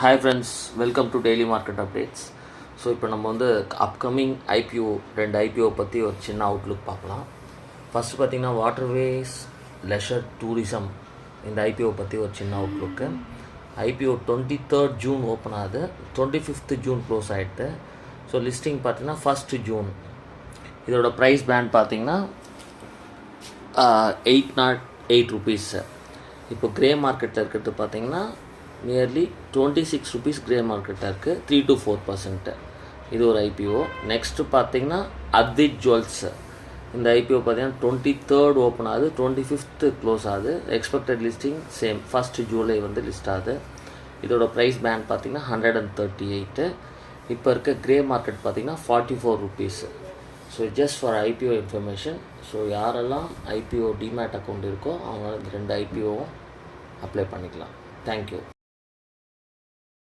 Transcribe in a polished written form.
Hi friends, welcome to Daily Market Updates. So இப்போ நம்ம வந்து அப்கமிங் ரெண்டு ஐபிஓ பற்றி ஒரு சின்ன அவுட்லுக் பார்க்கலாம். ஃபஸ்ட்டு பார்த்திங்கன்னா வாட்டர்வேஸ் லெஷர் டூரிசம் இந்த ஐபிஓ பற்றி ஒரு சின்ன outlook. IPO 23rd June open ஆகுது, 25th June க்ளோஸ் ஆகிடுது. ஸோ லிஸ்டிங் பார்த்திங்கன்னா 1st June. இதோட ப்ரைஸ் பேண்ட் பார்த்திங்கன்னா 808 rupees. இப்போ க்ரே மார்க்கெட்டில் இருக்கிறது பார்த்திங்கன்னா நியர்லி 26 rupees க்ரே மார்க்கெட்டாக இருக்குது, 3 to 4%. இது ஒரு ஐபிஓ. நெக்ஸ்ட்டு பார்த்திங்கன்னா அத்வித் ஜுவல்ஸ். இந்த ஐபிஓ பார்த்திங்கன்னா 23rd ஓப்பன் ஆகுது, 25th க்ளோஸ் ஆகுது. Expected listing same 1st July வந்து லிஸ்ட் ஆகுது. இதோட ப்ரைஸ் பேண்ட் பார்த்திங்கன்னா 138. இப்போ இருக்க க்ரே மார்க்கெட் பார்த்திங்கன்னா 44 rupees. So just for IPO information. So யாரெல்லாம் ஐபிஓ டிமேட் அக்கௌண்ட் இருக்கோ அவங்க இந்த ரெண்டு ஐபிஓவும் அப்ளை பண்ணிக்கலாம். தேங்க்யூ.